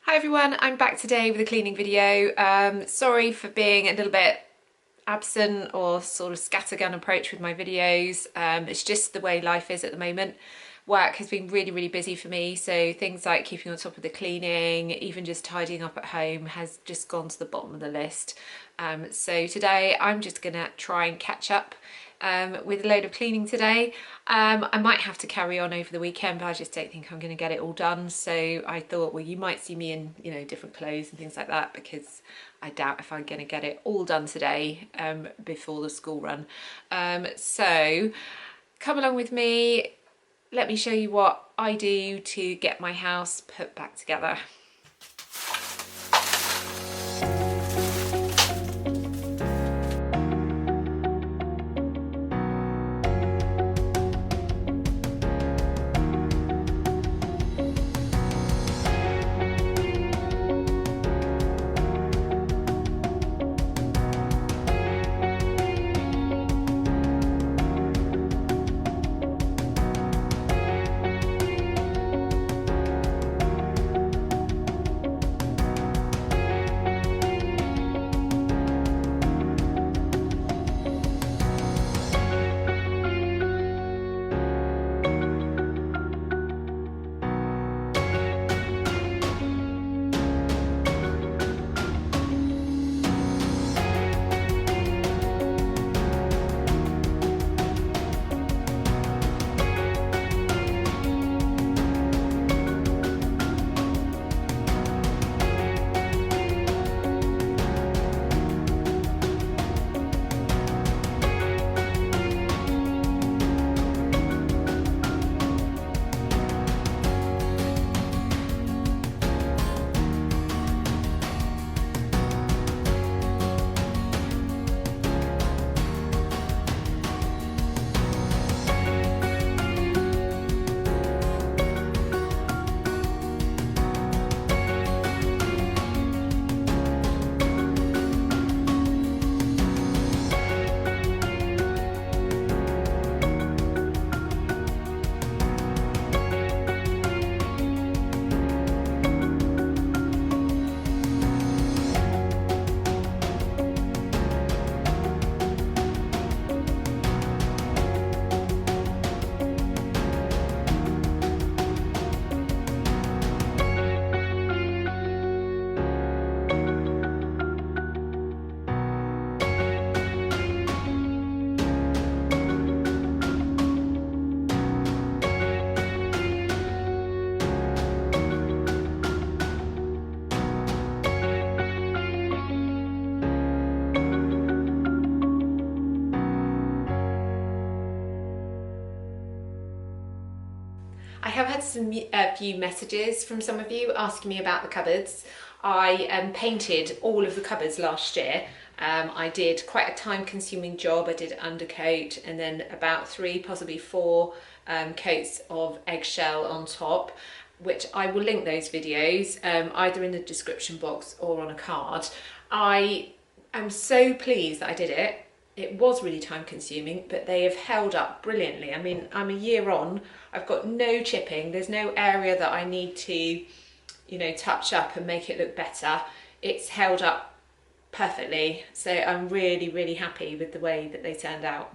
Hi everyone, I'm back today with a cleaning video. Sorry for being a little bit absent or sort of scattergun approach with my videos. It's just the way life is at the moment. Work has been really busy for me, so things like keeping on top of the cleaning, even just tidying up at home has just gone to the bottom of the list. So today I'm just gonna try and catch up with a load of cleaning today. I might have to carry on over the weekend, but I just don't think I'm going to get it all done. So I thought, well, you might see me in, different clothes and things like that, because I doubt if I'm going to get it all done today before the school run. So come along with me. Let me show you what I do to get my house put back together. I have had a few messages from some of you asking me about the cupboards. I painted all of the cupboards last year. I did quite a time-consuming job. I did undercoat and then about 3, possibly 4 coats of eggshell on top, which I will link those videos either in the description box or on a card. I am so pleased that I did it. It was really time consuming, but they have held up brilliantly. I mean, I'm a year on, I've got no chipping, there's no area that I need to, touch up and make it look better. It's held up perfectly. So I'm really happy with the way that they turned out.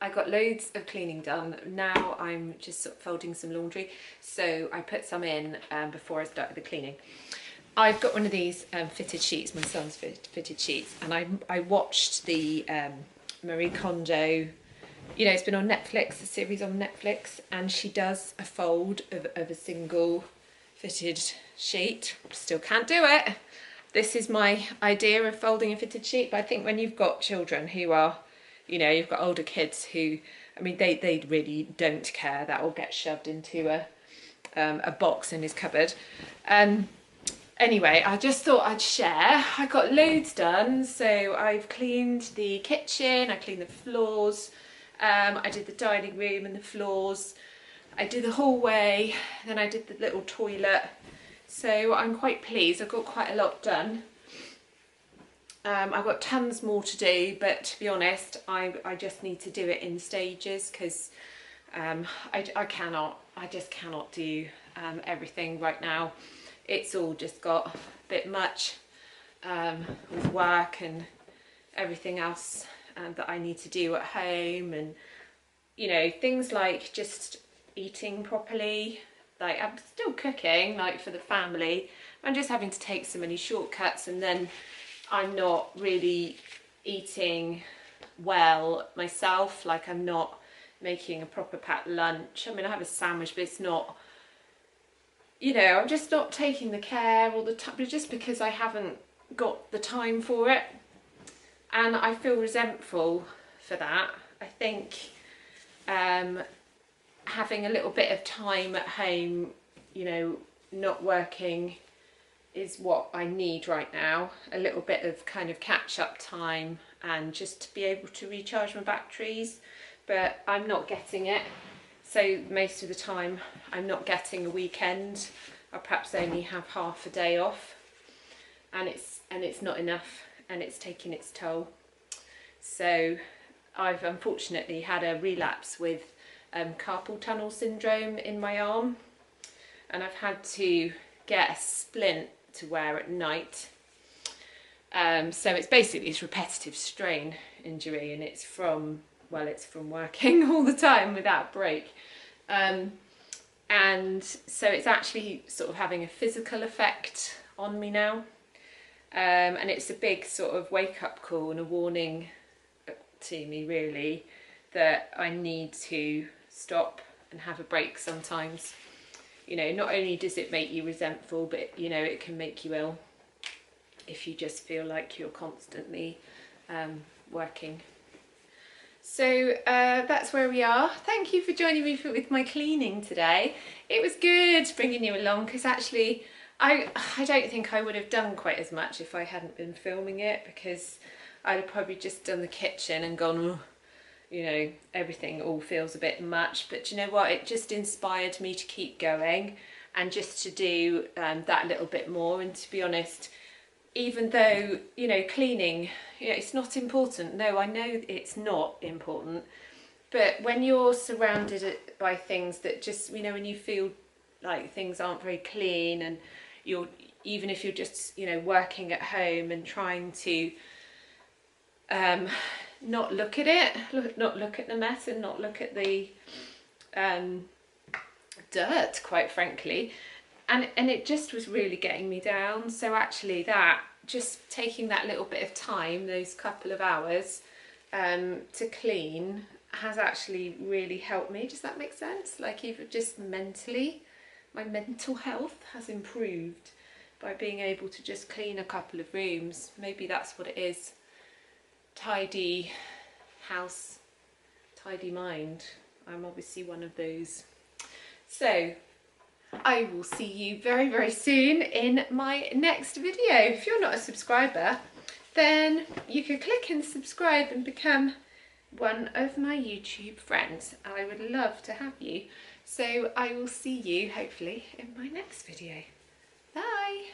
I got loads of cleaning done. Now I'm just sort of folding some laundry, so I put some in before I started the cleaning. I've got one of these fitted sheets, my son's fitted sheets, and I watched the Marie Kondo, you know, it's been on Netflix, the series on Netflix, and she does a fold of a single fitted sheet. Still can't do it. This is my idea of folding a fitted sheet, but I think when you've got children who are, you know, you've got older kids who, I mean, they really don't care. That will get shoved into a box in his cupboard. Anyway, I just thought I'd share. I got loads done. So I've cleaned the kitchen, I cleaned the floors, I did the dining room and the floors, I did the hallway, then I did the little toilet. So I'm quite pleased. I've got quite a lot done. I've got tons more to do, but to be honest, I just need to do it in stages because I just cannot do everything right now. It's all just got a bit much with work and everything else that I need to do at home, and you know, things like just eating properly. Like, I'm still cooking, like, for the family. I'm just having to take so many shortcuts, and then I'm not really eating well myself. Like, I'm not making a proper packed lunch. I mean, I have a sandwich, but it's not, you know, I'm just not taking the care all the time, but just because I haven't got the time for it. And I feel resentful for that. I think having a little bit of time at home, you know, not working is what I need right now. A little bit of kind of catch-up time and just to be able to recharge my batteries, but I'm not getting it. So most of the time I'm not getting a weekend. I perhaps only have half a day off, and it's not enough, and it's taking its toll. So I've unfortunately had a relapse with carpal tunnel syndrome in my arm, and I've had to get a splint to wear at night. So it's basically this repetitive strain injury, and it's from working all the time without a break. And so it's actually sort of having a physical effect on me now. And it's a big sort of wake-up call and a warning to me, really, that I need to stop and have a break sometimes. You know, not only does it make you resentful, but you know, it can make you ill if you just feel like you're constantly working. So that's where we are. Thank you for joining me with my cleaning today. It was good bringing you along, because actually I don't think I would have done quite as much if I hadn't been filming it, because I'd have probably just done the kitchen and gone, oh, you know, everything all feels a bit much. But you know what, it just inspired me to keep going and just to do that little bit more. And to be honest, even though, you know, cleaning, you know, it's not important. No, I know it's not important. But when you're surrounded by things that just, you know, when you feel like things aren't very clean, and you're, even if you're just, you know, working at home and trying to not look at it, not look at the mess, and not look at the dirt, quite frankly, and it just was really getting me down. So actually, that just taking that little bit of time, those couple of hours to clean, has actually really helped me. Does that make sense? Like, even just mentally, my mental health has improved by being able to just clean a couple of rooms. Maybe that's what it is. Tidy house, tidy mind. I'm obviously one of those. So I will see you very, very soon in my next video. If you're not a subscriber, then you could click and subscribe and become one of my YouTube friends. I would love to have you. So I will see you hopefully in my next video. Bye.